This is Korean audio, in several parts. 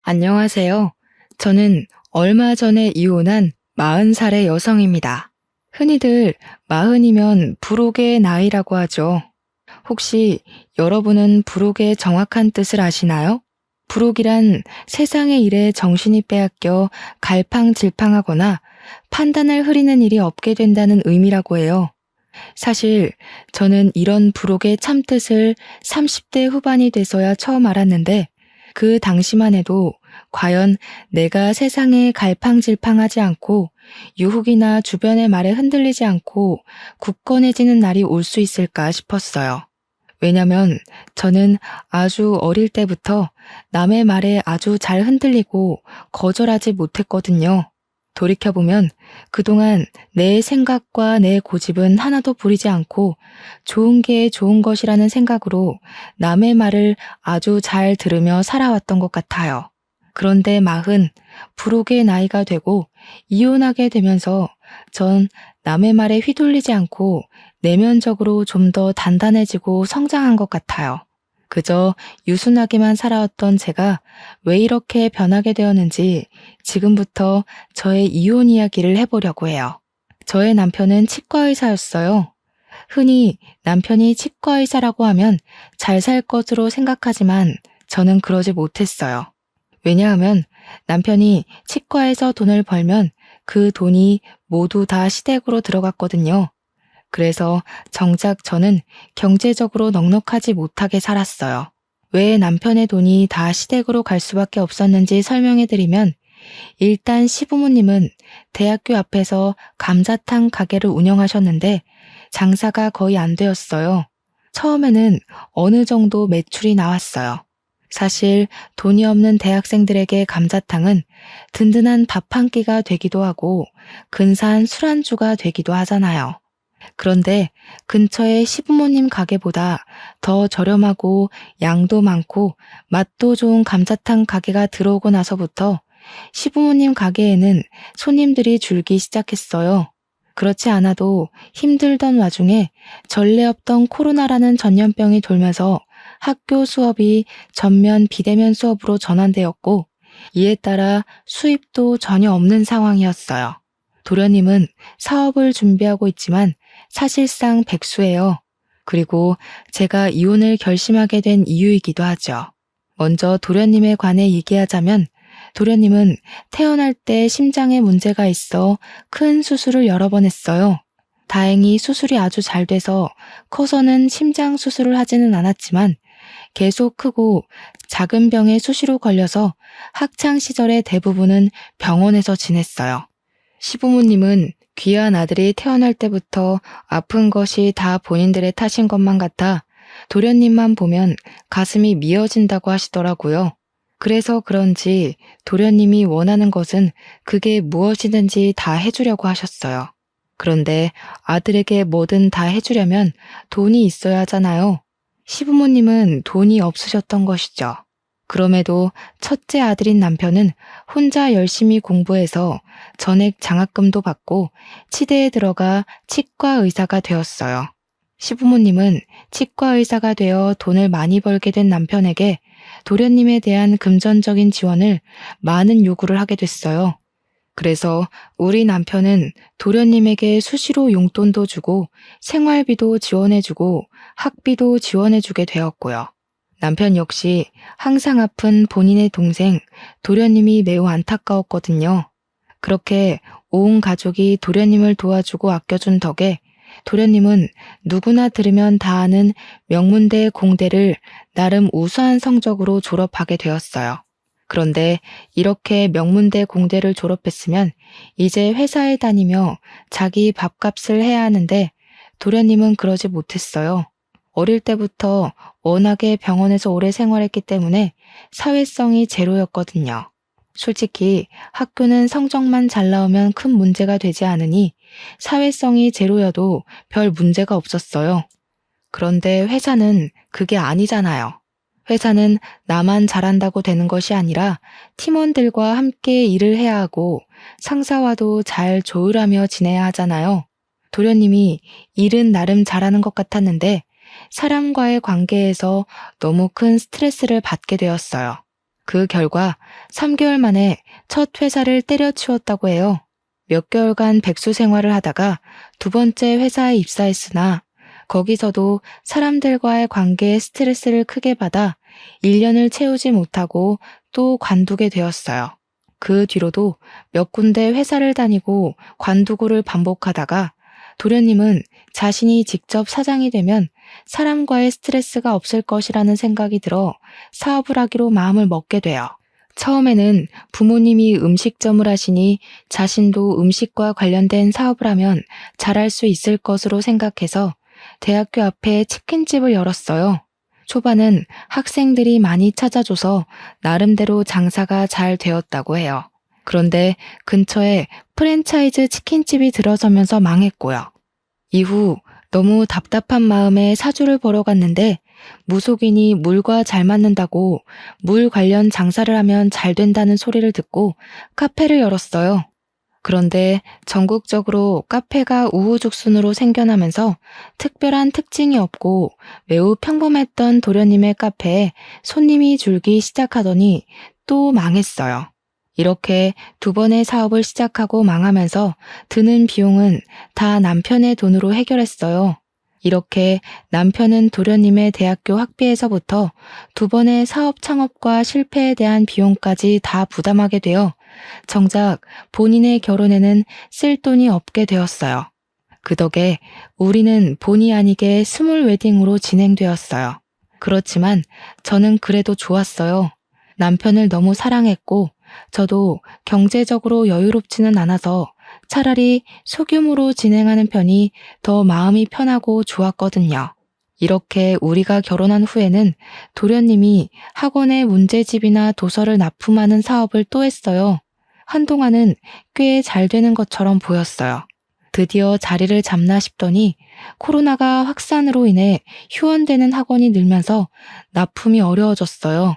안녕하세요. 저는 얼마 전에 이혼한 40살의 여성입니다. 흔히들 40이면 불혹의 나이라고 하죠. 혹시 여러분은 불혹의 정확한 뜻을 아시나요? 불혹이란 세상의 일에 정신이 빼앗겨 갈팡질팡하거나 판단을 흐리는 일이 없게 된다는 의미라고 해요. 사실 저는 이런 불혹의 참뜻을 30대 후반이 돼서야 처음 알았는데 그 당시만 해도 과연 내가 세상에 갈팡질팡하지 않고 유혹이나 주변의 말에 흔들리지 않고 굳건해지는 날이 올 수 있을까 싶었어요. 왜냐면 저는 아주 어릴 때부터 남의 말에 아주 잘 흔들리고 거절하지 못했거든요. 돌이켜보면 그동안 내 생각과 내 고집은 하나도 부리지 않고 좋은 게 좋은 것이라는 생각으로 남의 말을 아주 잘 들으며 살아왔던 것 같아요. 그런데 40, 불혹의 나이가 되고 이혼하게 되면서 전 남의 말에 휘둘리지 않고 내면적으로 좀 더 단단해지고 성장한 것 같아요. 그저 유순하게만 살아왔던 제가 왜 이렇게 변하게 되었는지 지금부터 저의 이혼 이야기를 해보려고 해요. 저의 남편은 치과의사였어요. 흔히 남편이 치과의사라고 하면 잘 살 것으로 생각하지만 저는 그러지 못했어요. 왜냐하면 남편이 치과에서 돈을 벌면 그 돈이 모두 다 시댁으로 들어갔거든요. 그래서 정작 저는 경제적으로 넉넉하지 못하게 살았어요. 왜 남편의 돈이 다 시댁으로 갈 수밖에 없었는지 설명해드리면 일단 시부모님은 대학교 앞에서 감자탕 가게를 운영하셨는데 장사가 거의 안 되었어요. 처음에는 어느 정도 매출이 나왔어요. 사실 돈이 없는 대학생들에게 감자탕은 든든한 밥 한 끼가 되기도 하고 근사한 술안주가 되기도 하잖아요. 그런데 근처의 시부모님 가게보다 더 저렴하고 양도 많고 맛도 좋은 감자탕 가게가 들어오고 나서부터 시부모님 가게에는 손님들이 줄기 시작했어요. 그렇지 않아도 힘들던 와중에 전례 없던 코로나라는 전염병이 돌면서 학교 수업이 전면 비대면 수업으로 전환되었고 이에 따라 수입도 전혀 없는 상황이었어요. 도련님은 사업을 준비하고 있지만 사실상 백수예요. 그리고 제가 이혼을 결심하게 된 이유이기도 하죠. 먼저 도련님에 관해 얘기하자면 도련님은 태어날 때 심장에 문제가 있어 큰 수술을 여러 번 했어요. 다행히 수술이 아주 잘 돼서 커서는 심장 수술을 하지는 않았지만 계속 크고 작은 병에 수시로 걸려서 학창 시절의 대부분은 병원에서 지냈어요. 시부모님은 귀한 아들이 태어날 때부터 아픈 것이 다 본인들의 탓인 것만 같아 도련님만 보면 가슴이 미어진다고 하시더라고요. 그래서 그런지 도련님이 원하는 것은 그게 무엇이든지 다 해주려고 하셨어요. 그런데 아들에게 뭐든 다 해주려면 돈이 있어야 하잖아요. 시부모님은 돈이 없으셨던 것이죠. 그럼에도 첫째 아들인 남편은 혼자 열심히 공부해서 전액 장학금도 받고 치대에 들어가 치과 의사가 되었어요. 시부모님은 치과 의사가 되어 돈을 많이 벌게 된 남편에게 도련님에 대한 금전적인 지원을 많은 요구를 하게 됐어요. 그래서 우리 남편은 도련님에게 수시로 용돈도 주고 생활비도 지원해주고 학비도 지원해주게 되었고요. 남편 역시 항상 아픈 본인의 동생 도련님이 매우 안타까웠거든요. 그렇게 온 가족이 도련님을 도와주고 아껴준 덕에 도련님은 누구나 들으면 다 아는 명문대 공대를 나름 우수한 성적으로 졸업하게 되었어요. 그런데 이렇게 명문대 공대를 졸업했으면 이제 회사에 다니며 자기 밥값을 해야 하는데 도련님은 그러지 못했어요. 어릴 때부터 워낙에 병원에서 오래 생활했기 때문에 사회성이 제로였거든요. 솔직히 학교는 성적만 잘 나오면 큰 문제가 되지 않으니 사회성이 제로여도 별 문제가 없었어요. 그런데 회사는 그게 아니잖아요. 회사는 나만 잘한다고 되는 것이 아니라 팀원들과 함께 일을 해야 하고 상사와도 잘 조율하며 지내야 하잖아요. 도련님이 일은 나름 잘하는 것 같았는데 사람과의 관계에서 너무 큰 스트레스를 받게 되었어요. 그 결과 3개월 만에 첫 회사를 때려치웠다고 해요. 몇 개월간 백수 생활을 하다가 두 번째 회사에 입사했으나 거기서도 사람들과의 관계에 스트레스를 크게 받아 1년을 채우지 못하고 또 관두게 되었어요. 그 뒤로도 몇 군데 회사를 다니고 관두고를 반복하다가 도련님은 자신이 직접 사장이 되면 사람과의 스트레스가 없을 것이라는 생각이 들어 사업을 하기로 마음을 먹게 돼요. 처음에는 부모님이 음식점을 하시니 자신도 음식과 관련된 사업을 하면 잘할 수 있을 것으로 생각해서 대학교 앞에 치킨집을 열었어요. 초반은 학생들이 많이 찾아줘서 나름대로 장사가 잘 되었다고 해요. 그런데 근처에 프랜차이즈 치킨집이 들어서면서 망했고요. 이후 너무 답답한 마음에 사주를 보러 갔는데 무속인이 물과 잘 맞는다고 물 관련 장사를 하면 잘 된다는 소리를 듣고 카페를 열었어요. 그런데 전국적으로 카페가 우후죽순으로 생겨나면서 특별한 특징이 없고 매우 평범했던 도련님의 카페에 손님이 줄기 시작하더니 또 망했어요. 이렇게 두 번의 사업을 시작하고 망하면서 드는 비용은 다 남편의 돈으로 해결했어요. 이렇게 남편은 도련님의 대학교 학비에서부터 두 번의 사업 창업과 실패에 대한 비용까지 다 부담하게 되어 정작 본인의 결혼에는 쓸 돈이 없게 되었어요. 그 덕에 우리는 본의 아니게 스몰 웨딩으로 진행되었어요. 그렇지만 저는 그래도 좋았어요. 남편을 너무 사랑했고 저도 경제적으로 여유롭지는 않아서 차라리 소규모로 진행하는 편이 더 마음이 편하고 좋았거든요. 이렇게 우리가 결혼한 후에는 도련님이 학원에 문제집이나 도서를 납품하는 사업을 또 했어요. 한동안은 꽤 잘 되는 것처럼 보였어요. 드디어 자리를 잡나 싶더니 코로나가 확산으로 인해 휴원되는 학원이 늘면서 납품이 어려워졌어요.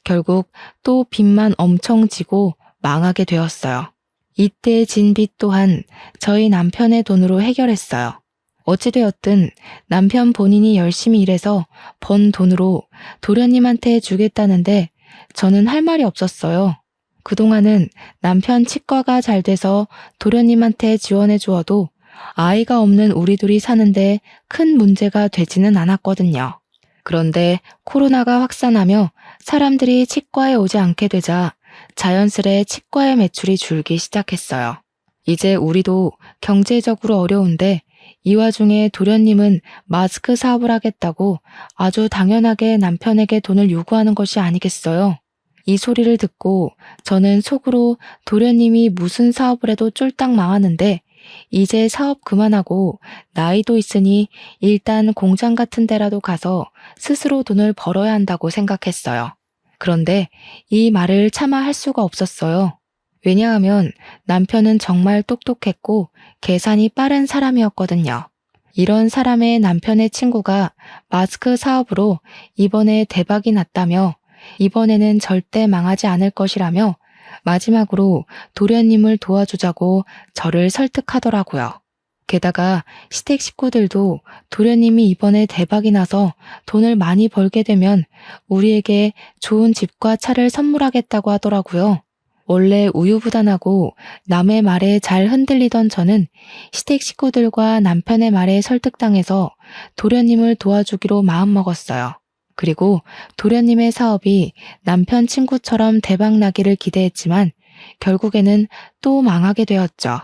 결국 또 빚만 엄청 지고 망하게 되었어요. 이때 진 빚 또한 저희 남편의 돈으로 해결했어요. 어찌되었든 남편 본인이 열심히 일해서 번 돈으로 도련님한테 주겠다는데 저는 할 말이 없었어요. 그동안은 남편 치과가 잘 돼서 도련님한테 지원해 주어도 아이가 없는 우리 둘이 사는데 큰 문제가 되지는 않았거든요. 그런데 코로나가 확산하며 사람들이 치과에 오지 않게 되자 자연스레 치과의 매출이 줄기 시작했어요. 이제 우리도 경제적으로 어려운데 이 와중에 도련님은 마스크 사업을 하겠다고 아주 당연하게 남편에게 돈을 요구하는 것이 아니겠어요. 이 소리를 듣고 저는 속으로 도련님이 무슨 사업을 해도 쫄딱 망하는데 이제 사업 그만하고 나이도 있으니 일단 공장 같은 데라도 가서 스스로 돈을 벌어야 한다고 생각했어요. 그런데 이 말을 차마 할 수가 없었어요. 왜냐하면 남편은 정말 똑똑했고 계산이 빠른 사람이었거든요. 이런 사람의 남편의 친구가 마스크 사업으로 이번에 대박이 났다며 이번에는 절대 망하지 않을 것이라며 마지막으로 도련님을 도와주자고 저를 설득하더라고요. 게다가 시댁 식구들도 도련님이 이번에 대박이 나서 돈을 많이 벌게 되면 우리에게 좋은 집과 차를 선물하겠다고 하더라고요. 원래 우유부단하고 남의 말에 잘 흔들리던 저는 시댁 식구들과 남편의 말에 설득당해서 도련님을 도와주기로 마음먹었어요. 그리고 도련님의 사업이 남편 친구처럼 대박나기를 기대했지만 결국에는 또 망하게 되었죠.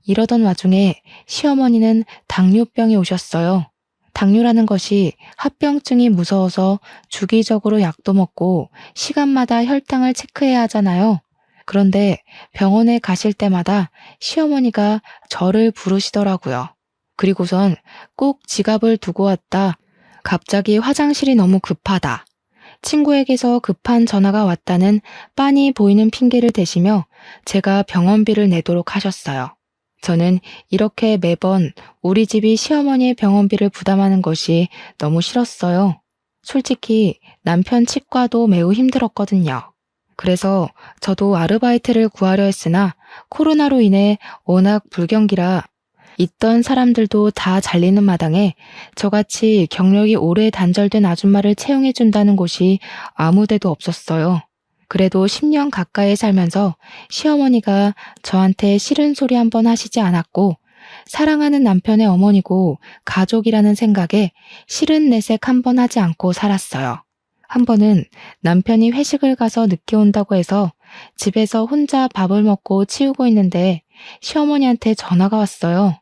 이러던 와중에 시어머니는 당뇨병이 오셨어요. 당뇨라는 것이 합병증이 무서워서 주기적으로 약도 먹고 시간마다 혈당을 체크해야 하잖아요. 그런데 병원에 가실 때마다 시어머니가 저를 부르시더라고요. 그리고선 꼭 지갑을 두고 왔다. 갑자기 화장실이 너무 급하다. 친구에게서 급한 전화가 왔다는 빤히 보이는 핑계를 대시며 제가 병원비를 내도록 하셨어요. 저는 이렇게 매번 우리 집이 시어머니의 병원비를 부담하는 것이 너무 싫었어요. 솔직히 남편 치과도 매우 힘들었거든요. 그래서 저도 아르바이트를 구하려 했으나 코로나로 인해 워낙 불경기라 있던 사람들도 다 잘리는 마당에 저같이 경력이 오래 단절된 아줌마를 채용해준다는 곳이 아무 데도 없었어요. 그래도 10년 가까이 살면서 시어머니가 저한테 싫은 소리 한 번 하시지 않았고, 사랑하는 남편의 어머니고 가족이라는 생각에 싫은 내색 한 번 하지 않고 살았어요. 한 번은 남편이 회식을 가서 늦게 온다고 해서 집에서 혼자 밥을 먹고 치우고 있는데 시어머니한테 전화가 왔어요.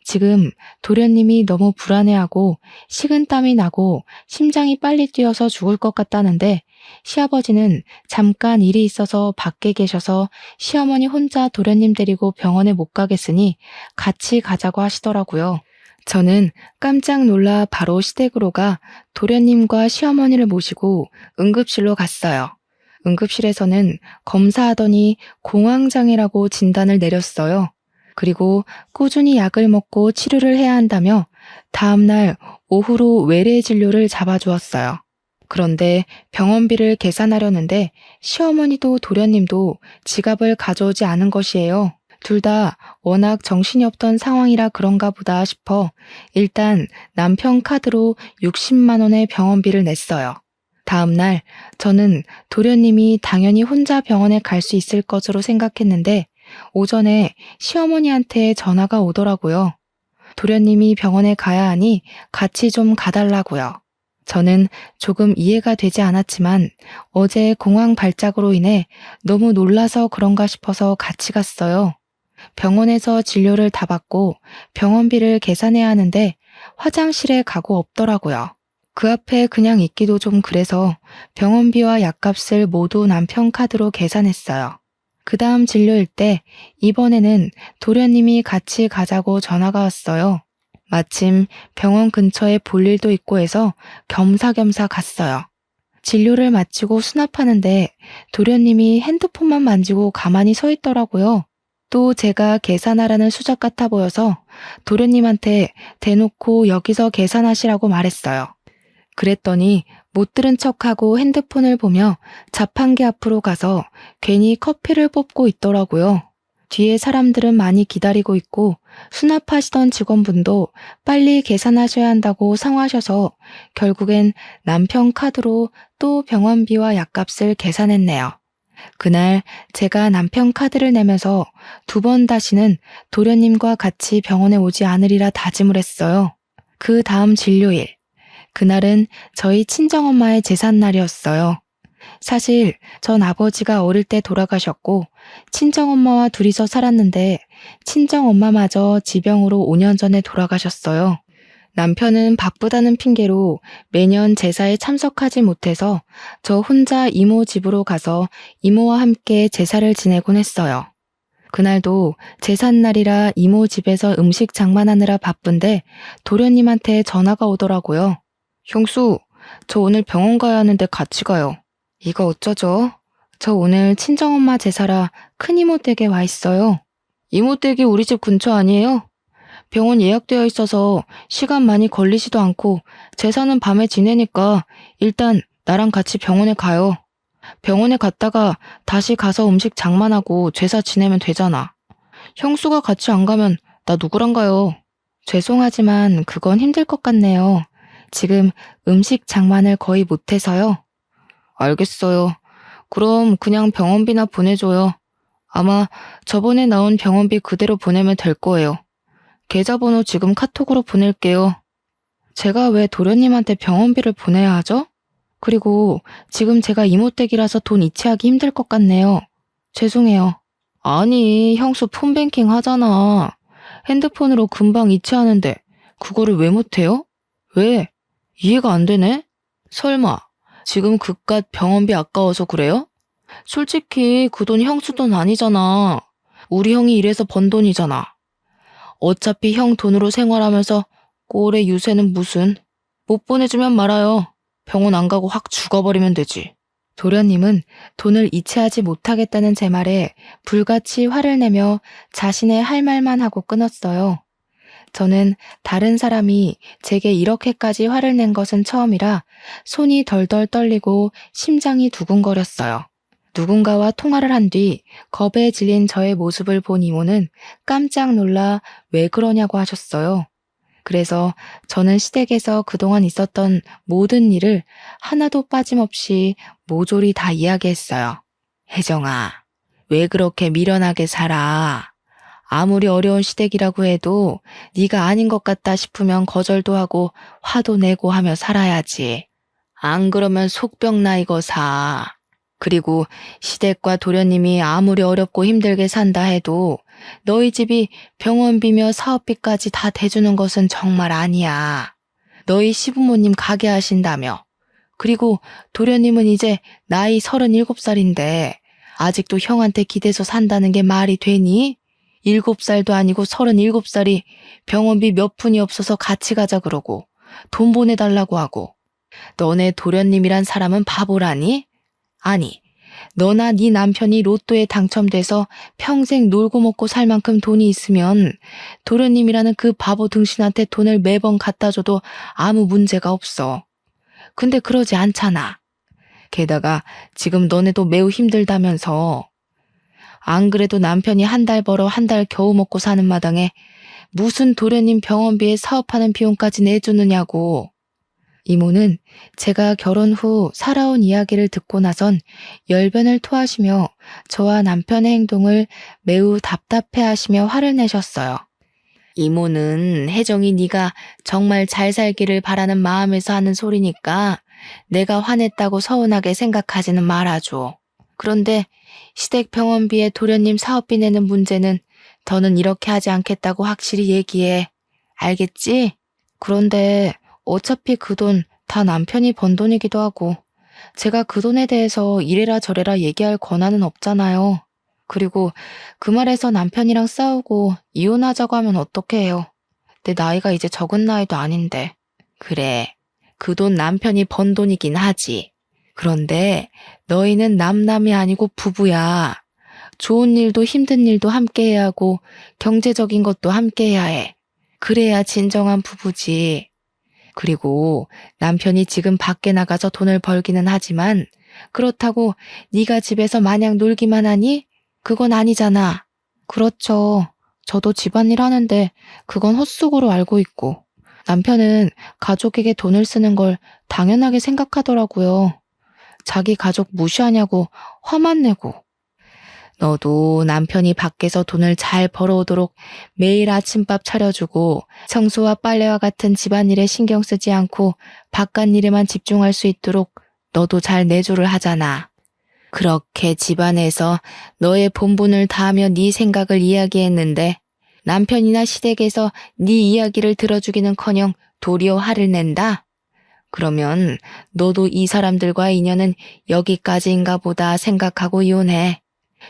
지금 도련님이 너무 불안해하고 식은땀이 나고 심장이 빨리 뛰어서 죽을 것 같다는데 시아버지는 잠깐 일이 있어서 밖에 계셔서 시어머니 혼자 도련님 데리고 병원에 못 가겠으니 같이 가자고 하시더라고요. 저는 깜짝 놀라 바로 시댁으로 가 도련님과 시어머니를 모시고 응급실로 갔어요. 응급실에서는 검사하더니 공황장애라고 진단을 내렸어요. 그리고 꾸준히 약을 먹고 치료를 해야 한다며 다음날 오후로 외래 진료를 잡아주었어요. 그런데 병원비를 계산하려는데 시어머니도 도련님도 지갑을 가져오지 않은 것이에요. 둘 다 워낙 정신이 없던 상황이라 그런가 보다 싶어 일단 남편 카드로 60만 원의 병원비를 냈어요. 다음날 저는 도련님이 당연히 혼자 병원에 갈 수 있을 것으로 생각했는데 오전에 시어머니한테 전화가 오더라고요. 도련님이 병원에 가야 하니 같이 좀 가달라고요. 저는 조금 이해가 되지 않았지만 어제 공황 발작으로 인해 너무 놀라서 그런가 싶어서 같이 갔어요. 병원에서 진료를 다 받고 병원비를 계산해야 하는데 화장실에 가고 없더라고요. 그 앞에 그냥 있기도 좀 그래서 병원비와 약값을 모두 남편 카드로 계산했어요. 그 다음 진료일 때 이번에는 도련님이 같이 가자고 전화가 왔어요. 마침 병원 근처에 볼 일도 있고 해서 겸사겸사 갔어요. 진료를 마치고 수납하는데 도련님이 핸드폰만 만지고 가만히 서 있더라고요. 또 제가 계산하라는 수작 같아 보여서 도련님한테 대놓고 여기서 계산하시라고 말했어요. 그랬더니 못 들은 척하고 핸드폰을 보며 자판기 앞으로 가서 괜히 커피를 뽑고 있더라고요. 뒤에 사람들은 많이 기다리고 있고 수납하시던 직원분도 빨리 계산하셔야 한다고 상하셔서 결국엔 남편 카드로 또 병원비와 약값을 계산했네요. 그날 제가 남편 카드를 내면서 2번 다시는 도련님과 같이 병원에 오지 않으리라 다짐을 했어요. 그 다음 진료일. 그날은 저희 친정엄마의 제삿날이었어요. 사실 전 아버지가 어릴 때 돌아가셨고 친정엄마와 둘이서 살았는데 친정엄마마저 지병으로 5년 전에 돌아가셨어요. 남편은 바쁘다는 핑계로 매년 제사에 참석하지 못해서 저 혼자 이모 집으로 가서 이모와 함께 제사를 지내곤 했어요. 그날도 제삿날이라 이모 집에서 음식 장만하느라 바쁜데 도련님한테 전화가 오더라고요. 형수, 저 오늘 병원 가야 하는데 같이 가요. 이거 어쩌죠? 저 오늘 친정엄마 제사라 큰이모 댁에 와 있어요. 이모 댁이 우리 집 근처 아니에요? 병원 예약되어 있어서 시간 많이 걸리지도 않고 제사는 밤에 지내니까 일단 나랑 같이 병원에 가요. 병원에 갔다가 다시 가서 음식 장만하고 제사 지내면 되잖아. 형수가 같이 안 가면 나 누구랑 가요? 죄송하지만 그건 힘들 것 같네요. 지금 음식 장만을 거의 못해서요. 알겠어요. 그럼 그냥 병원비나 보내줘요. 아마 저번에 나온 병원비 그대로 보내면 될 거예요. 계좌번호 지금 카톡으로 보낼게요. 제가 왜 도련님한테 병원비를 보내야 하죠? 그리고 지금 제가 이모댁이라서 돈 이체하기 힘들 것 같네요. 죄송해요. 아니, 형수 폰뱅킹 하잖아. 핸드폰으로 금방 이체하는데 그거를 왜 못해요? 왜? 이해가 안 되네? 설마 지금 그깟 병원비 아까워서 그래요? 솔직히 그 돈 형수 돈 아니잖아. 우리 형이 일해서 번 돈이잖아. 어차피 형 돈으로 생활하면서 꼴의 유세는 무슨. 못 보내주면 말아요. 병원 안 가고 확 죽어버리면 되지. 도련님은 돈을 이체하지 못하겠다는 제 말에 불같이 화를 내며 자신의 할 말만 하고 끊었어요. 저는 다른 사람이 제게 이렇게까지 화를 낸 것은 처음이라 손이 덜덜 떨리고 심장이 두근거렸어요. 누군가와 통화를 한 뒤 겁에 질린 저의 모습을 본 이모는 깜짝 놀라 왜 그러냐고 하셨어요. 그래서 저는 시댁에서 그동안 있었던 모든 일을 하나도 빠짐없이 모조리 다 이야기했어요. 혜정아, 왜 그렇게 미련하게 살아? 아무리 어려운 시댁이라고 해도 네가 아닌 것 같다 싶으면 거절도 하고 화도 내고 하며 살아야지. 안 그러면 속병 나 이거 사. 그리고 시댁과 도련님이 아무리 어렵고 힘들게 산다 해도 너희 집이 병원비며 사업비까지 다 대주는 것은 정말 아니야. 너희 시부모님 가게 하신다며. 그리고 도련님은 이제 나이 37살인데 아직도 형한테 기대서 산다는 게 말이 되니? 7살도 아니고 37살이 병원비 몇 푼이 없어서 같이 가자 그러고 돈 보내달라고 하고 너네 도련님이란 사람은 바보라니? 아니, 너나 네 남편이 로또에 당첨돼서 평생 놀고 먹고 살 만큼 돈이 있으면 도련님이라는 그 바보 등신한테 돈을 매번 갖다 줘도 아무 문제가 없어. 근데 그러지 않잖아. 게다가 지금 너네도 매우 힘들다면서. 안 그래도 남편이 한 달 벌어 한 달 겨우 먹고 사는 마당에 무슨 도련님 병원비에 사업하는 비용까지 내주느냐고. 이모는 제가 결혼 후 살아온 이야기를 듣고 나선 열변을 토하시며 저와 남편의 행동을 매우 답답해하시며 화를 내셨어요. 이모는 혜정이 네가 정말 잘 살기를 바라는 마음에서 하는 소리니까 내가 화냈다고 서운하게 생각하지는 말아줘. 그런데 시댁 병원비에 도련님 사업비 내는 문제는 더는 이렇게 하지 않겠다고 확실히 얘기해. 알겠지? 그런데 어차피 그 돈 다 남편이 번 돈이기도 하고 제가 그 돈에 대해서 이래라 저래라 얘기할 권한은 없잖아요. 그리고 그 말에서 남편이랑 싸우고 이혼하자고 하면 어떡해 해요. 내 나이가 이제 적은 나이도 아닌데. 그래, 그 돈 남편이 번 돈이긴 하지. 그런데 너희는 남남이 아니고 부부야. 좋은 일도 힘든 일도 함께 해야 하고 경제적인 것도 함께 해야 해. 그래야 진정한 부부지. 그리고 남편이 지금 밖에 나가서 돈을 벌기는 하지만 그렇다고 네가 집에서 마냥 놀기만 하니? 그건 아니잖아. 그렇죠. 저도 집안일 하는데 그건 헛수고로 알고 있고 남편은 가족에게 돈을 쓰는 걸 당연하게 생각하더라고요. 자기 가족 무시하냐고 화만 내고. 너도 남편이 밖에서 돈을 잘 벌어오도록 매일 아침밥 차려주고 청소와 빨래와 같은 집안일에 신경 쓰지 않고 바깥일에만 집중할 수 있도록 너도 잘 내조를 하잖아. 그렇게 집안에서 너의 본분을 다하며 네 생각을 이야기했는데 남편이나 시댁에서 네 이야기를 들어주기는커녕 도리어 화를 낸다? 그러면 너도 이 사람들과 인연은 여기까지인가 보다 생각하고 이혼해.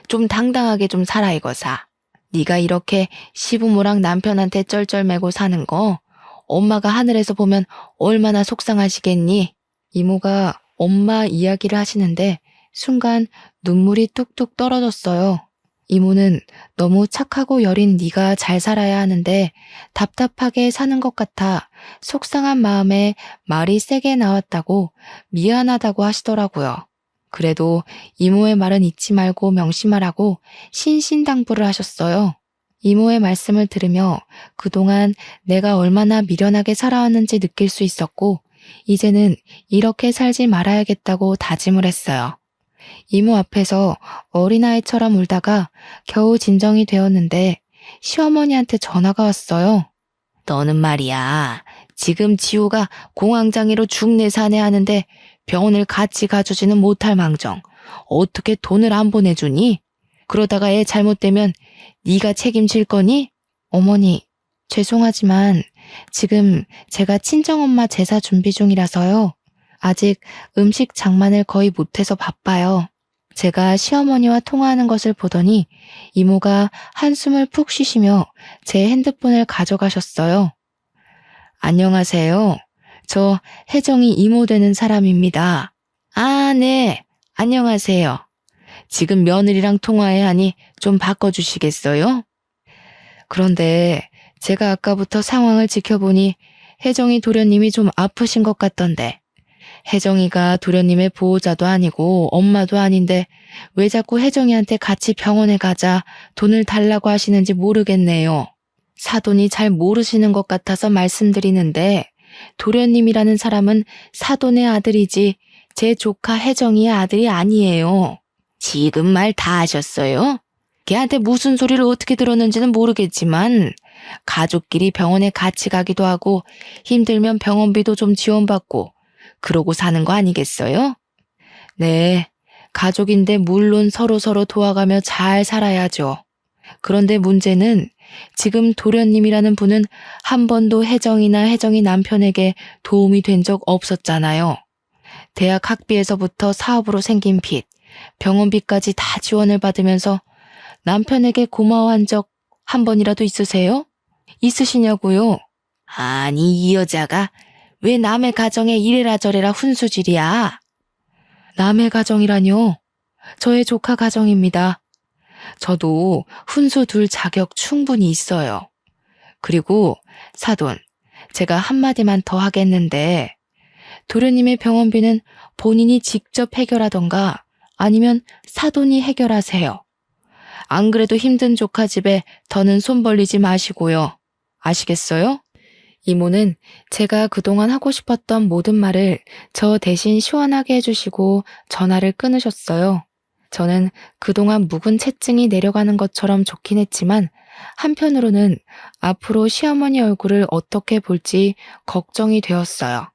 좀 당당하게 좀 살아 이거사. 네가 이렇게 시부모랑 남편한테 쩔쩔매고 사는 거 엄마가 하늘에서 보면 얼마나 속상하시겠니? 이모가 엄마 이야기를 하시는데 순간 눈물이 뚝뚝 떨어졌어요. 이모는 너무 착하고 여린 네가 잘 살아야 하는데 답답하게 사는 것 같아 속상한 마음에 말이 세게 나왔다고 미안하다고 하시더라고요. 그래도 이모의 말은 잊지 말고 명심하라고 신신당부를 하셨어요. 이모의 말씀을 들으며 그동안 내가 얼마나 미련하게 살아왔는지 느낄 수 있었고 이제는 이렇게 살지 말아야겠다고 다짐을 했어요. 이모 앞에서 어린아이처럼 울다가 겨우 진정이 되었는데 시어머니한테 전화가 왔어요. 너는 말이야. 지금 지호가 공황장애로 중내산해 하는데 병원을 같이 가주지는 못할 망정. 어떻게 돈을 안 보내주니? 그러다가 애 잘못되면 네가 책임질 거니? 어머니, 죄송하지만 지금 제가 친정엄마 제사 준비 중이라서요. 아직 음식 장만을 거의 못해서 바빠요. 제가 시어머니와 통화하는 것을 보더니 이모가 한숨을 푹 쉬시며 제 핸드폰을 가져가셨어요. 안녕하세요. 저 혜정이 이모 되는 사람입니다. 아, 네. 안녕하세요. 지금 며느리랑 통화해야 하니 좀 바꿔주시겠어요? 그런데 제가 아까부터 상황을 지켜보니 혜정이 도련님이 좀 아프신 것 같던데 혜정이가 도련님의 보호자도 아니고 엄마도 아닌데 왜 자꾸 혜정이한테 같이 병원에 가자 돈을 달라고 하시는지 모르겠네요. 사돈이 잘 모르시는 것 같아서 말씀드리는데 도련님이라는 사람은 사돈의 아들이지 제 조카 혜정이의 아들이 아니에요. 지금 말 다 하셨어요? 걔한테 무슨 소리를 어떻게 들었는지는 모르겠지만 가족끼리 병원에 같이 가기도 하고 힘들면 병원비도 좀 지원받고 그러고 사는 거 아니겠어요? 네, 가족인데 물론 서로서로 도와가며 잘 살아야죠. 그런데 문제는 지금 도련님이라는 분은 한 번도 혜정이나 혜정이 남편에게 도움이 된 적 없었잖아요. 대학 학비에서부터 사업으로 생긴 빚, 병원비까지 다 지원을 받으면서 남편에게 고마워한 적 한 번이라도 있으세요? 있으시냐고요? 아니, 이 여자가 왜 남의 가정에 이래라 저래라 훈수질이야? 남의 가정이라뇨? 저의 조카 가정입니다. 저도 훈수 둘 자격 충분히 있어요. 그리고 사돈, 제가 한마디만 더 하겠는데 도련님의 병원비는 본인이 직접 해결하던가 아니면 사돈이 해결하세요. 안 그래도 힘든 조카 집에 더는 손 벌리지 마시고요. 아시겠어요? 이모는 제가 그동안 하고 싶었던 모든 말을 저 대신 시원하게 해주시고 전화를 끊으셨어요. 저는 그동안 묵은 채증이 내려가는 것처럼 좋긴 했지만 한편으로는 앞으로 시어머니 얼굴을 어떻게 볼지 걱정이 되었어요.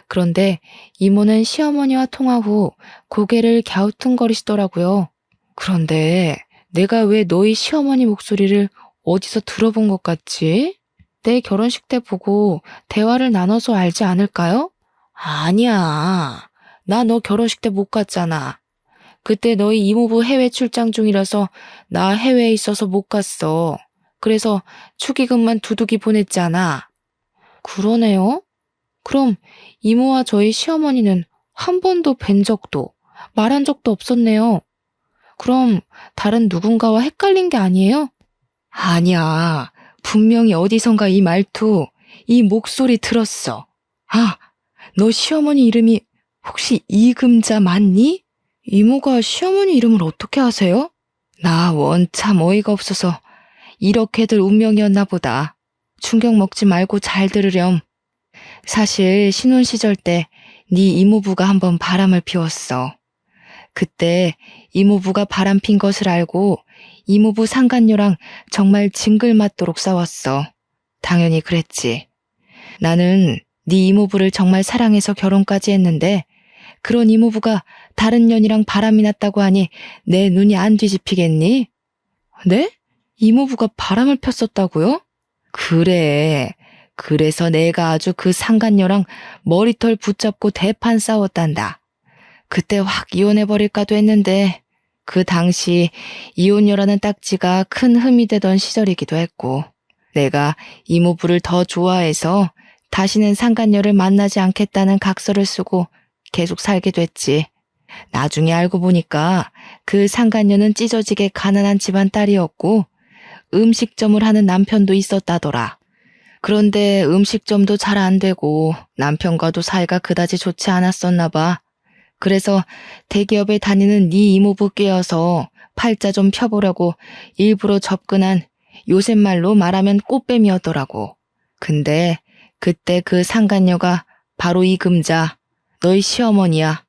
그런데 이모는 시어머니와 통화 후 고개를 갸우뚱거리시더라고요. 그런데 내가 왜 너희 시어머니 목소리를 어디서 들어본 것 같지? 내 결혼식 때 보고 대화를 나눠서 알지 않을까요? 아니야. 나 너 결혼식 때 못 갔잖아. 그때 너희 이모부 해외 출장 중이라서 나 해외에 있어서 못 갔어. 그래서 축의금만 두둑이 보냈잖아. 그러네요. 그럼 이모와 저희 시어머니는 한 번도 뵌 적도 말한 적도 없었네요. 그럼 다른 누군가와 헷갈린 게 아니에요? 아니야. 분명히 어디선가 이 말투, 이 목소리 들었어. 아, 너 시어머니 이름이 혹시 이금자 맞니? 이모가 시어머니 이름을 어떻게 아세요? 나 원참 어이가 없어서 이렇게들 운명이었나 보다. 충격 먹지 말고 잘 들으렴. 사실 신혼 시절 때 네 이모부가 한번 바람을 피웠어. 그때 이모부가 바람 핀 것을 알고 이모부 상간녀랑 정말 징글맞도록 싸웠어. 당연히 그랬지. 나는 네 이모부를 정말 사랑해서 결혼까지 했는데 그런 이모부가 다른 년이랑 바람이 났다고 하니 내 눈이 안 뒤집히겠니? 네? 이모부가 바람을 폈었다고요? 그래. 그래서 내가 아주 그 상간녀랑 머리털 붙잡고 대판 싸웠단다. 그때 확 이혼해버릴까도 했는데 그 당시 이혼녀라는 딱지가 큰 흠이 되던 시절이기도 했고 내가 이모부를 더 좋아해서 다시는 상간녀를 만나지 않겠다는 각서를 쓰고 계속 살게 됐지. 나중에 알고 보니까 그 상간녀는 찢어지게 가난한 집안 딸이었고 음식점을 하는 남편도 있었다더라. 그런데 음식점도 잘 안 되고 남편과도 사이가 그다지 좋지 않았었나 봐. 그래서 대기업에 다니는 네 이모부 꿰어서 팔자 좀 펴보려고 일부러 접근한 요새 말로 말하면 꽃뱀이었더라고. 근데 그때 그 상간녀가 바로 이 금자, 너희 시어머니야.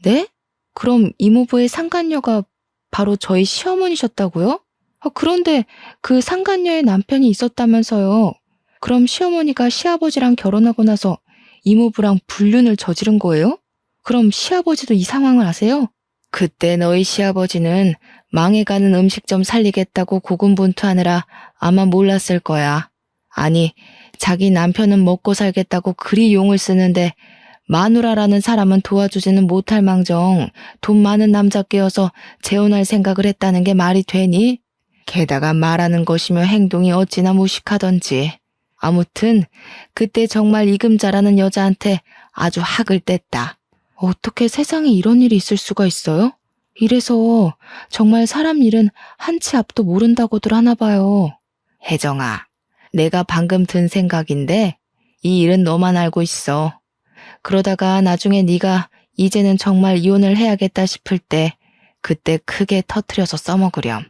네? 그럼 이모부의 상간녀가 바로 저희 시어머니셨다고요? 그런데 그 상간녀의 남편이 있었다면서요. 그럼 시어머니가 시아버지랑 결혼하고 나서 이모부랑 불륜을 저지른 거예요? 그럼 시아버지도 이 상황을 아세요? 그때 너희 시아버지는 망해가는 음식점 살리겠다고 고군분투하느라 아마 몰랐을 거야. 아니, 자기 남편은 먹고 살겠다고 그리 용을 쓰는데 마누라라는 사람은 도와주지는 못할 망정 돈 많은 남자 꿰어서 재혼할 생각을 했다는 게 말이 되니? 게다가 말하는 것이며 행동이 어찌나 무식하던지. 아무튼 그때 정말 이금자라는 여자한테 아주 학을 뗐다. 어떻게 세상에 이런 일이 있을 수가 있어요? 이래서 정말 사람 일은 한치 앞도 모른다고들 하나 봐요. 혜정아, 내가 방금 든 생각인데 이 일은 너만 알고 있어. 그러다가 나중에 네가 이제는 정말 이혼을 해야겠다 싶을 때 그때 크게 터트려서 써먹으렴.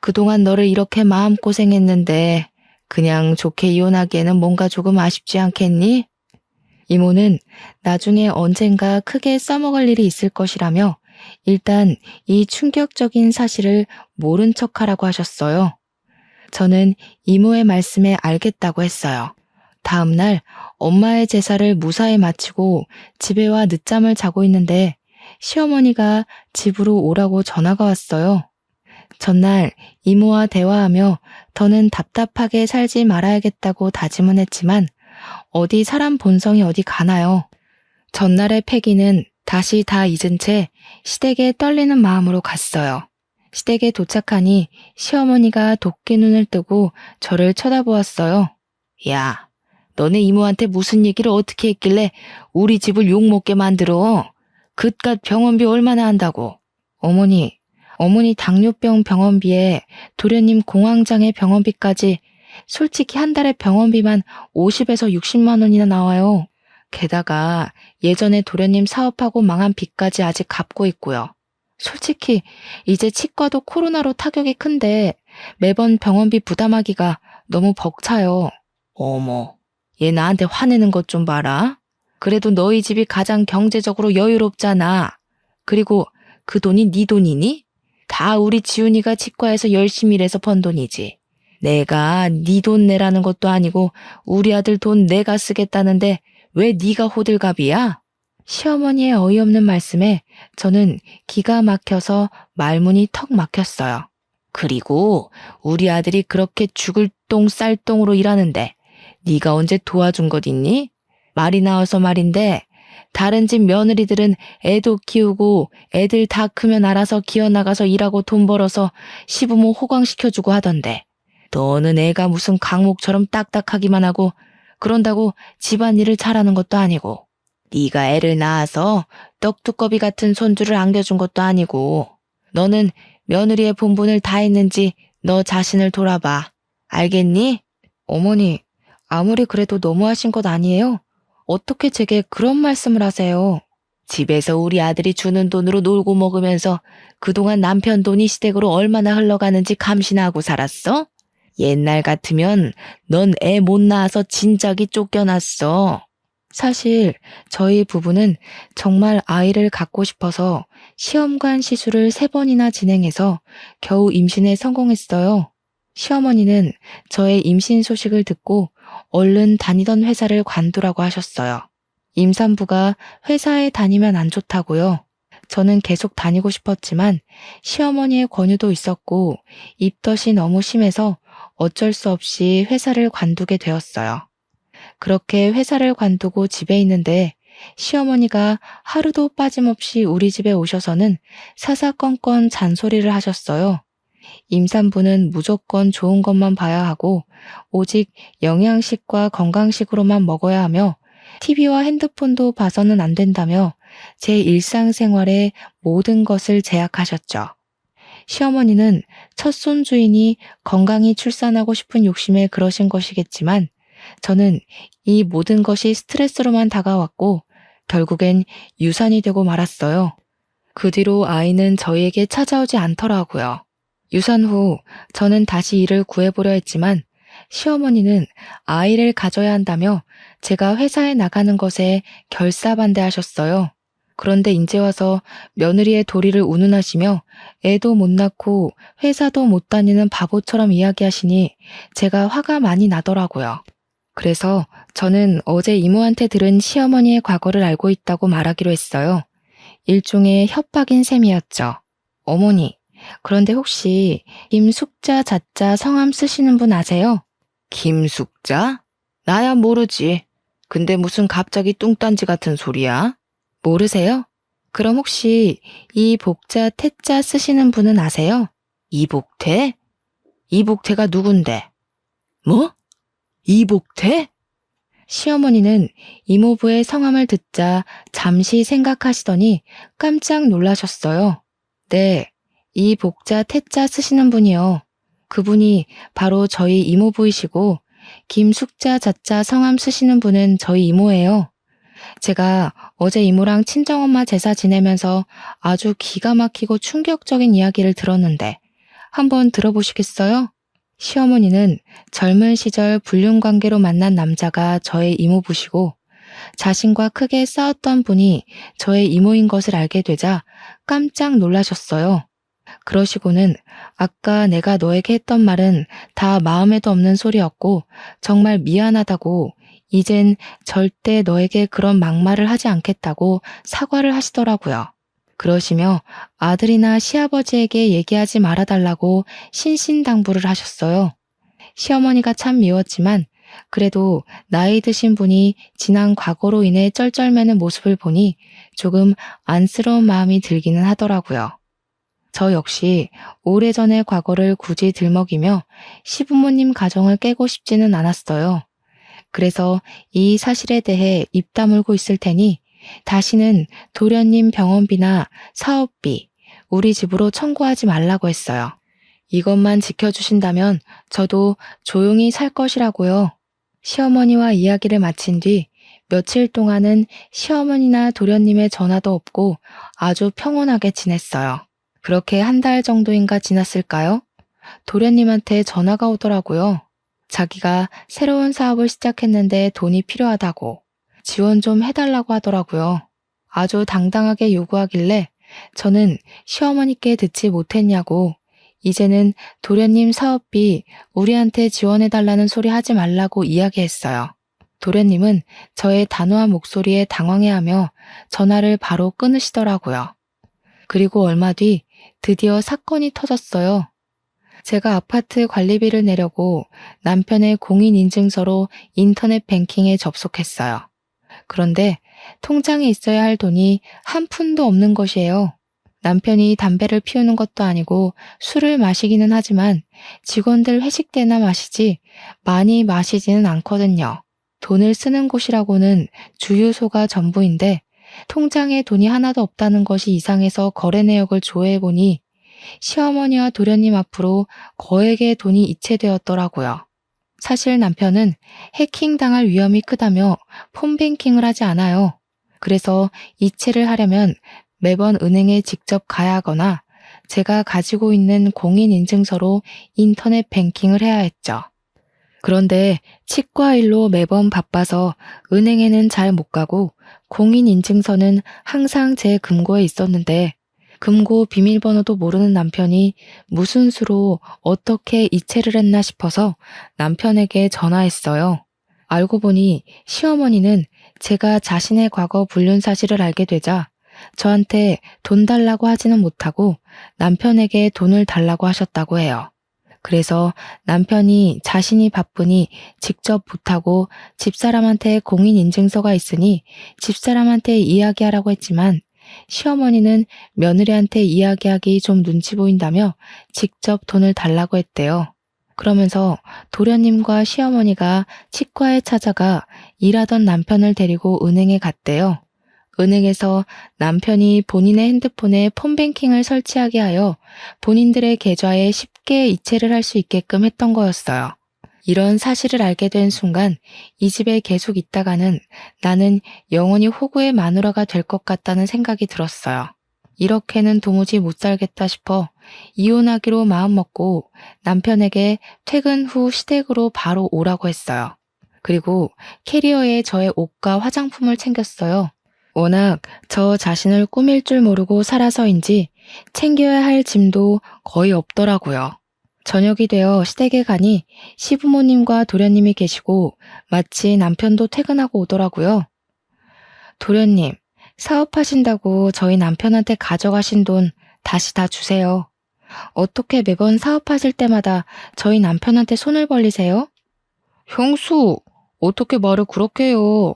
그동안 너를 이렇게 마음고생했는데 그냥 좋게 이혼하기에는 뭔가 조금 아쉽지 않겠니? 이모는 나중에 언젠가 크게 써먹을 일이 있을 것이라며 일단 이 충격적인 사실을 모른 척하라고 하셨어요. 저는 이모의 말씀에 알겠다고 했어요. 다음 날 엄마의 제사를 무사히 마치고 집에 와 늦잠을 자고 있는데 시어머니가 집으로 오라고 전화가 왔어요. 전날 이모와 대화하며 더는 답답하게 살지 말아야겠다고 다짐은 했지만 어디 사람 본성이 어디 가나요. 전날의 패기는 다시 다 잊은 채 시댁에 떨리는 마음으로 갔어요. 시댁에 도착하니 시어머니가 도끼 눈을 뜨고 저를 쳐다보았어요. 야, 너네 이모한테 무슨 얘기를 어떻게 했길래 우리 집을 욕먹게 만들어? 그깟 병원비 얼마나 한다고? 어머니 당뇨병 병원비에 도련님 공황장애 병원비까지 솔직히 한 달에 병원비만 50에서 60만 원이나 나와요. 게다가 예전에 도련님 사업하고 망한 빚까지 아직 갚고 있고요. 솔직히 이제 치과도 코로나로 타격이 큰데 매번 병원비 부담하기가 너무 벅차요. 어머, 얘 나한테 화내는 것 좀 봐라. 그래도 너희 집이 가장 경제적으로 여유롭잖아. 그리고 그 돈이 네 돈이니? 다 우리 지훈이가 치과에서 열심히 일해서 번 돈이지. 내가 네 돈 내라는 것도 아니고 우리 아들 돈 내가 쓰겠다는데 왜 네가 호들갑이야? 시어머니의 어이없는 말씀에 저는 기가 막혀서 말문이 턱 막혔어요. 그리고 우리 아들이 그렇게 죽을 똥 쌀 똥으로 일하는데 네가 언제 도와준 것 있니? 말이 나와서 말인데 다른 집 며느리들은 애도 키우고 애들 다 크면 알아서 기어나가서 일하고 돈 벌어서 시부모 호강시켜주고 하던데 너는 애가 무슨 강목처럼 딱딱하기만 하고 그런다고 집안일을 잘하는 것도 아니고 네가 애를 낳아서 떡두꺼비 같은 손주를 안겨준 것도 아니고 너는 며느리의 본분을 다 했는지 너 자신을 돌아봐. 알겠니? 어머니, 아무리 그래도 너무하신 것 아니에요? 어떻게 제게 그런 말씀을 하세요? 집에서 우리 아들이 주는 돈으로 놀고 먹으면서 그동안 남편 돈이 시댁으로 얼마나 흘러가는지 감시나 하고 살았어? 옛날 같으면 넌 애 못 낳아서 진작이 쫓겨났어. 사실 저희 부부는 정말 아이를 갖고 싶어서 시험관 시술을 3번이나 진행해서 겨우 임신에 성공했어요. 시어머니는 저의 임신 소식을 듣고 얼른 다니던 회사를 관두라고 하셨어요. 임산부가 회사에 다니면 안 좋다고요. 저는 계속 다니고 싶었지만 시어머니의 권유도 있었고 입덧이 너무 심해서 어쩔 수 없이 회사를 관두게 되었어요. 그렇게 회사를 관두고 집에 있는데 시어머니가 하루도 빠짐없이 우리 집에 오셔서는 사사건건 잔소리를 하셨어요. 임산부는 무조건 좋은 것만 봐야 하고 오직 영양식과 건강식으로만 먹어야 하며 TV와 핸드폰도 봐서는 안 된다며 제 일상생활의 모든 것을 제약하셨죠. 시어머니는 첫 손주이니 건강히 출산하고 싶은 욕심에 그러신 것이겠지만 저는 이 모든 것이 스트레스로만 다가왔고 결국엔 유산이 되고 말았어요. 그 뒤로 아이는 저희에게 찾아오지 않더라고요. 유산 후 저는 다시 일을 구해보려 했지만 시어머니는 아이를 가져야 한다며 제가 회사에 나가는 것에 결사반대하셨어요. 그런데 이제 와서 며느리의 도리를 운운하시며 애도 못 낳고 회사도 못 다니는 바보처럼 이야기하시니 제가 화가 많이 나더라고요. 그래서 저는 어제 이모한테 들은 시어머니의 과거를 알고 있다고 말하기로 했어요. 일종의 협박인 셈이었죠. 어머니, 그런데 혹시 김숙자 자자 성함 쓰시는 분 아세요? 김숙자? 나야 모르지. 근데 무슨 갑자기 뚱딴지 같은 소리야? 모르세요? 그럼 혹시 이복자 태자 쓰시는 분은 아세요? 이복태? 이복태가 누군데? 뭐? 이복태? 시어머니는 이모부의 성함을 듣자 잠시 생각하시더니 깜짝 놀라셨어요. 네, 이복자 태자 쓰시는 분이요. 그분이 바로 저희 이모부이시고 김숙자 자자 성함 쓰시는 분은 저희 이모예요. 제가 어제 이모랑 친정엄마 제사 지내면서 아주 기가 막히고 충격적인 이야기를 들었는데 한번 들어보시겠어요? 시어머니는 젊은 시절 불륜관계로 만난 남자가 저의 이모부시고 자신과 크게 싸웠던 분이 저의 이모인 것을 알게 되자 깜짝 놀라셨어요. 그러시고는 아까 내가 너에게 했던 말은 다 마음에도 없는 소리였고 정말 미안하다고 이젠 절대 너에게 그런 막말을 하지 않겠다고 사과를 하시더라고요. 그러시며 아들이나 시아버지에게 얘기하지 말아달라고 신신당부를 하셨어요. 시어머니가 참 미웠지만 그래도 나이 드신 분이 지난 과거로 인해 쩔쩔매는 모습을 보니 조금 안쓰러운 마음이 들기는 하더라고요. 저 역시 오래전의 과거를 굳이 들먹이며 시부모님 가정을 깨고 싶지는 않았어요. 그래서 이 사실에 대해 입 다물고 있을 테니 다시는 도련님 병원비나 사업비, 우리 집으로 청구하지 말라고 했어요. 이것만 지켜주신다면 저도 조용히 살 것이라고요. 시어머니와 이야기를 마친 뒤 며칠 동안은 시어머니나 도련님의 전화도 없고 아주 평온하게 지냈어요. 그렇게 한 달 정도인가 지났을까요? 도련님한테 전화가 오더라고요. 자기가 새로운 사업을 시작했는데 돈이 필요하다고 지원 좀 해달라고 하더라고요. 아주 당당하게 요구하길래 저는 시어머니께 듣지 못했냐고 이제는 도련님 사업비 우리한테 지원해달라는 소리 하지 말라고 이야기했어요. 도련님은 저의 단호한 목소리에 당황해하며 전화를 바로 끊으시더라고요. 그리고 얼마 뒤 드디어 사건이 터졌어요. 제가 아파트 관리비를 내려고 남편의 공인인증서로 인터넷 뱅킹에 접속했어요. 그런데 통장에 있어야 할 돈이 한 푼도 없는 것이에요. 남편이 담배를 피우는 것도 아니고 술을 마시기는 하지만 직원들 회식 때나 마시지 많이 마시지는 않거든요. 돈을 쓰는 곳이라고는 주유소가 전부인데 통장에 돈이 하나도 없다는 것이 이상해서 거래 내역을 조회해보니 시어머니와 도련님 앞으로 거액의 돈이 이체되었더라고요. 사실 남편은 해킹당할 위험이 크다며 폰뱅킹을 하지 않아요. 그래서 이체를 하려면 매번 은행에 직접 가야 하거나 제가 가지고 있는 공인인증서로 인터넷 뱅킹을 해야 했죠. 그런데 치과 일로 매번 바빠서 은행에는 잘 못 가고 공인인증서는 항상 제 금고에 있었는데 금고 비밀번호도 모르는 남편이 무슨 수로 어떻게 이체를 했나 싶어서 남편에게 전화했어요. 알고 보니 시어머니는 제가 자신의 과거 불륜 사실을 알게 되자 저한테 돈 달라고 하지는 못하고 남편에게 돈을 달라고 하셨다고 해요. 그래서 남편이 자신이 바쁘니 직접 못하고 집사람한테 공인인증서가 있으니 집사람한테 이야기하라고 했지만 시어머니는 며느리한테 이야기하기 좀 눈치 보인다며 직접 돈을 달라고 했대요. 그러면서 도련님과 시어머니가 치과에 찾아가 일하던 남편을 데리고 은행에 갔대요. 은행에서 남편이 본인의 핸드폰에 폰뱅킹을 설치하게 하여 본인들의 계좌에 쉽게 이체를 할 수 있게끔 했던 거였어요. 이런 사실을 알게 된 순간 이 집에 계속 있다가는 나는 영원히 호구의 마누라가 될 것 같다는 생각이 들었어요. 이렇게는 도무지 못 살겠다 싶어 이혼하기로 마음먹고 남편에게 퇴근 후 시댁으로 바로 오라고 했어요. 그리고 캐리어에 저의 옷과 화장품을 챙겼어요. 워낙 저 자신을 꾸밀 줄 모르고 살아서인지 챙겨야 할 짐도 거의 없더라고요. 저녁이 되어 시댁에 가니 시부모님과 도련님이 계시고 마치 남편도 퇴근하고 오더라고요. 도련님, 사업하신다고 저희 남편한테 가져가신 돈 다시 다 주세요. 어떻게 매번 사업하실 때마다 저희 남편한테 손을 벌리세요? 형수, 어떻게 말을 그렇게 해요?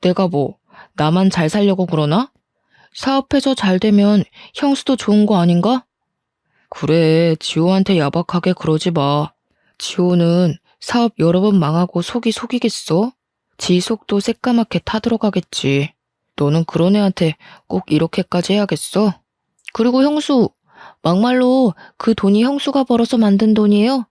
내가 뭐, 나만 잘 살려고 그러나? 사업해서 잘 되면 형수도 좋은 거 아닌가? 그래, 지호한테 야박하게 그러지 마. 지호는 사업 여러 번 망하고 속이 속이겠어? 지 속도 새까맣게 타들어가겠지. 너는 그런 애한테 꼭 이렇게까지 해야겠어? 그리고 형수, 막말로 그 돈이 형수가 벌어서 만든 돈이에요?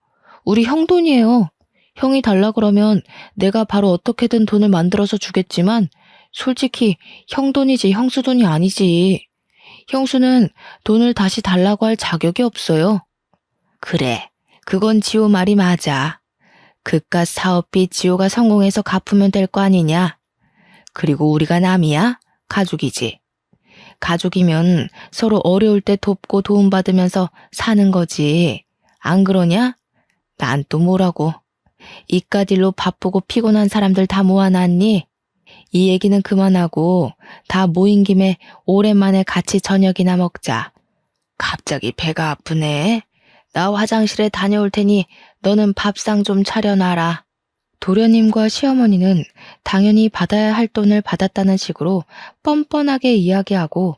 우리 형 돈이에요. 형이 달라 그러면 내가 바로 어떻게든 돈을 만들어서 주겠지만 솔직히 형 돈이지 형수 돈이 아니지. 형수는 돈을 다시 달라고 할 자격이 없어요. 그래, 그건 지호 말이 맞아. 그깟 사업비 지호가 성공해서 갚으면 될 거 아니냐? 그리고 우리가 남이야? 가족이지. 가족이면 서로 어려울 때 돕고 도움받으면서 사는 거지. 안 그러냐? 난 또 뭐라고. 이깟 일로 바쁘고 피곤한 사람들 다 모아놨니? 이 얘기는 그만하고 다 모인 김에 오랜만에 같이 저녁이나 먹자. 갑자기 배가 아프네. 나 화장실에 다녀올 테니 너는 밥상 좀 차려놔라. 도련님과 시어머니는 당연히 받아야 할 돈을 받았다는 식으로 뻔뻔하게 이야기하고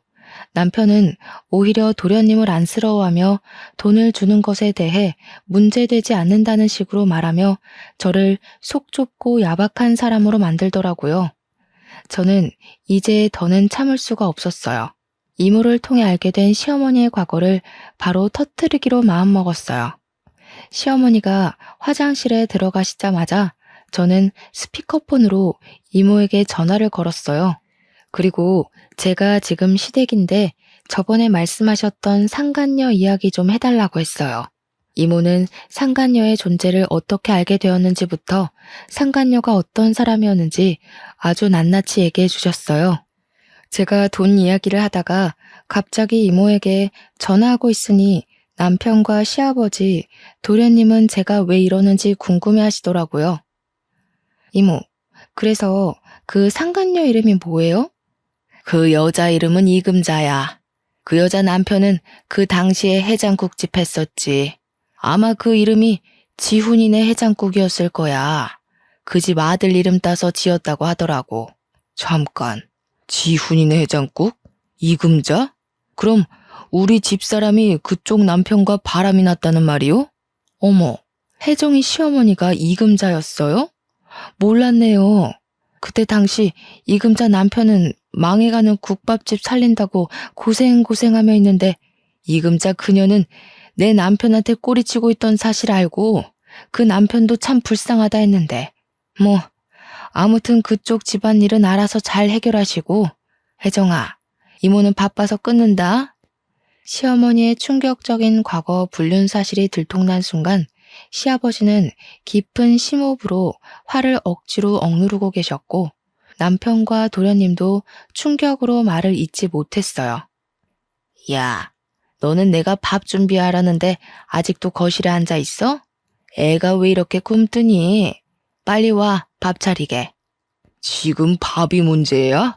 남편은 오히려 도련님을 안쓰러워하며 돈을 주는 것에 대해 문제되지 않는다는 식으로 말하며 저를 속 좁고 야박한 사람으로 만들더라고요. 저는 이제 더는 참을 수가 없었어요. 이모를 통해 알게 된 시어머니의 과거를 바로 터뜨리기로 마음먹었어요. 시어머니가 화장실에 들어가시자마자 저는 스피커폰으로 이모에게 전화를 걸었어요. 그리고 제가 지금 시댁인데 저번에 말씀하셨던 상간녀 이야기 좀 해달라고 했어요. 이모는 상간녀의 존재를 어떻게 알게 되었는지부터 상간녀가 어떤 사람이었는지 아주 낱낱이 얘기해 주셨어요. 제가 돈 이야기를 하다가 갑자기 이모에게 전화하고 있으니 남편과 시아버지, 도련님은 제가 왜 이러는지 궁금해 하시더라고요. 이모, 그래서 그 상간녀 이름이 뭐예요? 그 여자 이름은 이금자야. 그 여자 남편은 그 당시에 해장국집 했었지. 아마 그 이름이 지훈이네 해장국이었을 거야. 그 집 아들 이름 따서 지었다고 하더라고. 잠깐, 지훈이네 해장국? 이금자? 그럼 우리 집사람이 그쪽 남편과 바람이 났다는 말이요? 어머, 혜정이 시어머니가 이금자였어요? 몰랐네요. 그때 당시 이금자 남편은 망해가는 국밥집 살린다고 고생하며 있는데 이금자 그녀는 내 남편한테 꼬리치고 있던 사실 알고 그 남편도 참 불쌍하다 했는데 뭐 아무튼 그쪽 집안일은 알아서 잘 해결하시고 혜정아, 이모는 바빠서 끊는다. 시어머니의 충격적인 과거 불륜 사실이 들통난 순간 시아버지는 깊은 심호흡으로 화를 억지로 억누르고 계셨고 남편과 도련님도 충격으로 말을 잇지 못했어요. 야, 너는 내가 밥 준비하라는데 아직도 거실에 앉아 있어? 애가 왜 이렇게 굶뜨니? 빨리 와, 밥 차리게. 지금 밥이 문제야?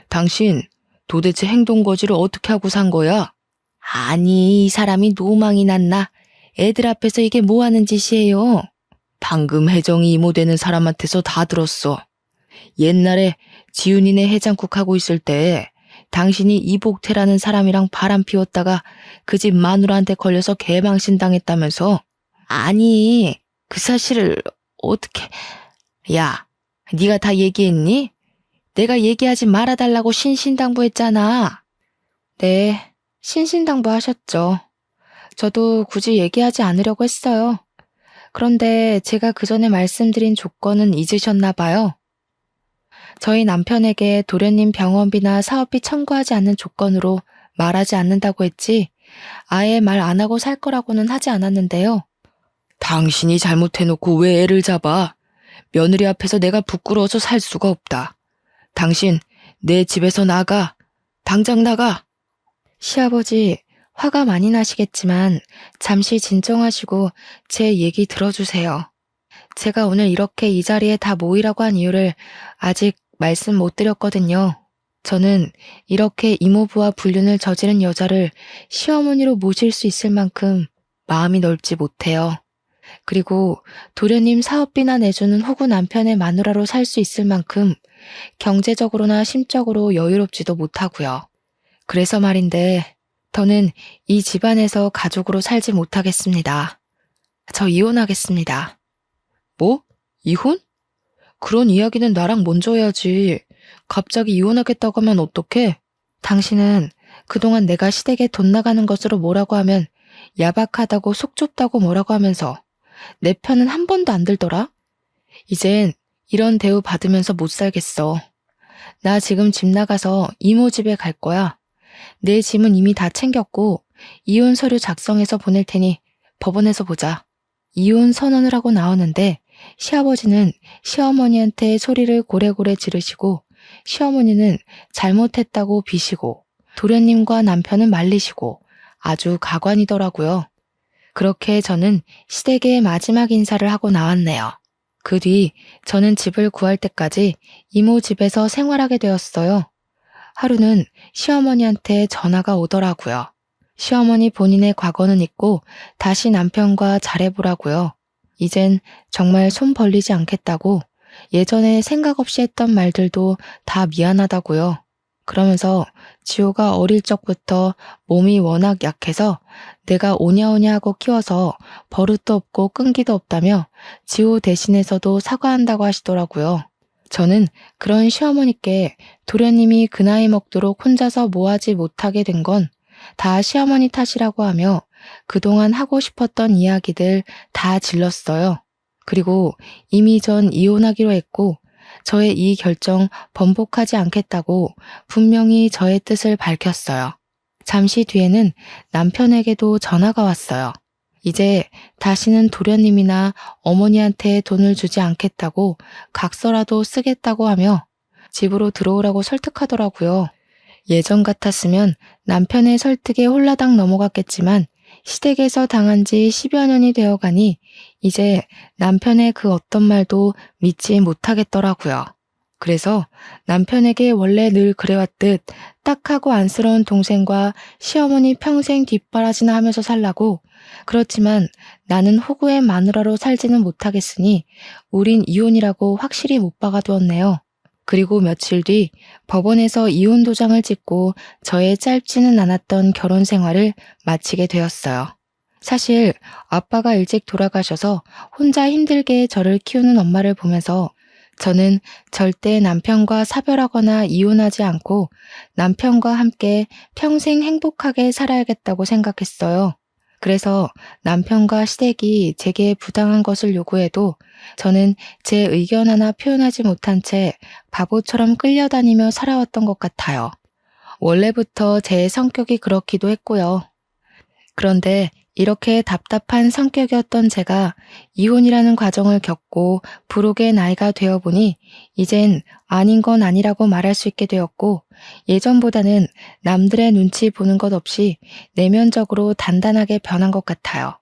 당신 도대체 행동 거지를 어떻게 하고 산 거야? 아니, 이 사람이 노망이 났나? 애들 앞에서 이게 뭐 하는 짓이에요? 방금 혜정이 이모 되는 사람한테서 다 들었어. 옛날에 지훈이네 해장국 하고 있을 때 당신이 이복태라는 사람이랑 바람 피웠다가 그 집 마누라한테 걸려서 개망신 당했다면서. 아니, 그 사실을 어떻게... 야, 네가 다 얘기했니? 내가 얘기하지 말아달라고 신신당부했잖아. 네, 신신당부하셨죠. 저도 굳이 얘기하지 않으려고 했어요. 그런데 제가 그 전에 말씀드린 조건은 잊으셨나 봐요. 저희 남편에게 도련님 병원비나 사업비 청구하지 않는 조건으로 말하지 않는다고 했지 아예 말 안 하고 살 거라고는 하지 않았는데요. 당신이 잘못해놓고 왜 애를 잡아? 며느리 앞에서 내가 부끄러워서 살 수가 없다. 당신 내 집에서 나가. 당장 나가. 시아버지, 화가 많이 나시겠지만 잠시 진정하시고 제 얘기 들어주세요. 제가 오늘 이렇게 이 자리에 다 모이라고 한 이유를 아직 말씀 못 드렸거든요. 저는 이렇게 이모부와 불륜을 저지른 여자를 시어머니로 모실 수 있을 만큼 마음이 넓지 못해요. 그리고 도련님 사업비나 내주는 호구 남편의 마누라로 살 수 있을 만큼 경제적으로나 심적으로 여유롭지도 못하고요. 그래서 말인데 더는 이 집안에서 가족으로 살지 못하겠습니다. 저 이혼하겠습니다. 뭐? 이혼? 그런 이야기는 나랑 먼저 해야지. 갑자기 이혼하겠다고 하면 어떡해? 당신은 그동안 내가 시댁에 돈 나가는 것으로 뭐라고 하면 야박하다고 속 좁다고 뭐라고 하면서 내 편은 한 번도 안 들더라? 이젠 이런 대우 받으면서 못 살겠어. 나 지금 집 나가서 이모 집에 갈 거야. 내 짐은 이미 다 챙겼고 이혼 서류 작성해서 보낼 테니 법원에서 보자. 이혼 선언을 하고 나오는데 시아버지는 시어머니한테 소리를 고래고래 지르시고 시어머니는 잘못했다고 비시고 도련님과 남편은 말리시고 아주 가관이더라고요. 그렇게 저는 시댁의 마지막 인사를 하고 나왔네요. 그 뒤 저는 집을 구할 때까지 이모 집에서 생활하게 되었어요. 하루는 시어머니한테 전화가 오더라고요. 시어머니 본인의 과거는 잊고 다시 남편과 잘해보라고요. 이젠 정말 손 벌리지 않겠다고 예전에 생각 없이 했던 말들도 다 미안하다고요. 그러면서 지호가 어릴 적부터 몸이 워낙 약해서 내가 오냐오냐 하고 키워서 버릇도 없고 끈기도 없다며 지호 대신해서도 사과한다고 하시더라고요. 저는 그런 시어머니께 도련님이 그 나이 먹도록 혼자서 뭐하지 못하게 된 건 다 시어머니 탓이라고 하며 그동안 하고 싶었던 이야기들 다 질렀어요. 그리고 이미 전 이혼하기로 했고 저의 이 결정 번복하지 않겠다고 분명히 저의 뜻을 밝혔어요. 잠시 뒤에는 남편에게도 전화가 왔어요. 이제 다시는 도련님이나 어머니한테 돈을 주지 않겠다고 각서라도 쓰겠다고 하며 집으로 들어오라고 설득하더라고요. 예전 같았으면 남편의 설득에 홀라당 넘어갔겠지만 시댁에서 당한 지 10여 년이 되어가니 이제 남편의 그 어떤 말도 믿지 못하겠더라고요. 그래서 남편에게 원래 늘 그래왔듯 딱하고 안쓰러운 동생과 시어머니 평생 뒷바라지나 하면서 살라고, 그렇지만 나는 호구의 마누라로 살지는 못하겠으니 우린 이혼이라고 확실히 못 박아두었네요. 그리고 며칠 뒤 법원에서 이혼 도장을 찍고 저의 짧지는 않았던 결혼 생활을 마치게 되었어요. 사실 아빠가 일찍 돌아가셔서 혼자 힘들게 저를 키우는 엄마를 보면서 저는 절대 남편과 사별하거나 이혼하지 않고 남편과 함께 평생 행복하게 살아야겠다고 생각했어요. 그래서 남편과 시댁이 제게 부당한 것을 요구해도 저는 제 의견 하나 표현하지 못한 채 바보처럼 끌려다니며 살아왔던 것 같아요. 원래부터 제 성격이 그렇기도 했고요. 그런데 이렇게 답답한 성격이었던 제가 이혼이라는 과정을 겪고 부록의 나이가 되어보니 이젠 아닌 건 아니라고 말할 수 있게 되었고 예전보다는 남들의 눈치 보는 것 없이 내면적으로 단단하게 변한 것 같아요.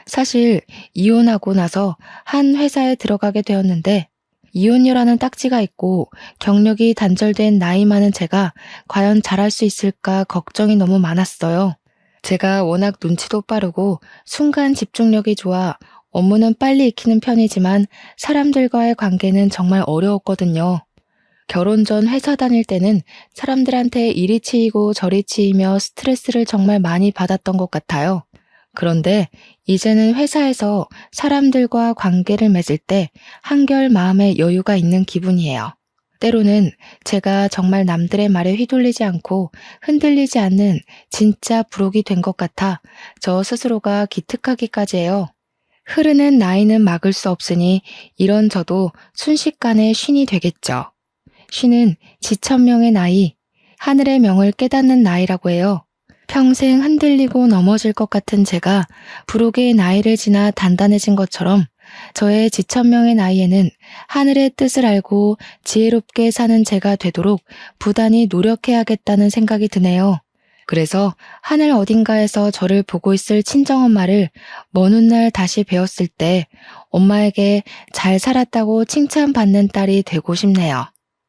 사실 이혼하고 나서 한 회사에 들어가게 되었는데 이혼녀라는 딱지가 있고 경력이 단절된 나이 많은 제가 과연 잘할 수 있을까 걱정이 너무 많았어요. 제가 워낙 눈치도 빠르고 순간 집중력이 좋아 업무는 빨리 익히는 편이지만 사람들과의 관계는 정말 어려웠거든요. 결혼 전 회사 다닐 때는 사람들한테 이리 치이고 저리 치이며 스트레스를 정말 많이 받았던 것 같아요. 그런데 이제는 회사에서 사람들과 관계를 맺을 때 한결 마음에 여유가 있는 기분이에요. 때로는 제가 정말 남들의 말에 휘둘리지 않고 흔들리지 않는 진짜 부록이 된 것 같아 저 스스로가 기특하기까지 해요. 흐르는 나이는 막을 수 없으니 이런 저도 순식간에 쉰이 되겠죠. 쉰은 지천명의 나이, 하늘의 명을 깨닫는 나이라고 해요. 평생 흔들리고 넘어질 것 같은 제가 부록의 나이를 지나 단단해진 것처럼 저의 지천명의 나이에는 하늘의 뜻을 알고 지혜롭게 사는 제가 되도록 부단히 노력해야겠다는 생각이 드네요. 그래서 하늘 어딘가에서 저를 보고 있을 친정엄마를 먼 훗날 다시 배웠을 때 엄마에게 잘 살았다고 칭찬받는 딸이 되고 싶네요.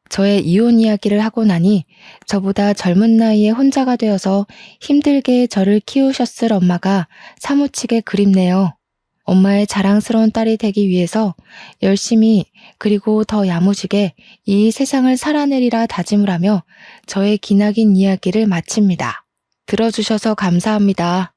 저의 이혼 이야기를 하고 나니 저보다 젊은 나이에 혼자가 되어서 힘들게 저를 키우셨을 엄마가 사무치게 그립네요. 엄마의 자랑스러운 딸이 되기 위해서 열심히 그리고 더 야무지게 이 세상을 살아내리라 다짐을 하며 저의 기나긴 이야기를 마칩니다. 들어주셔서 감사합니다.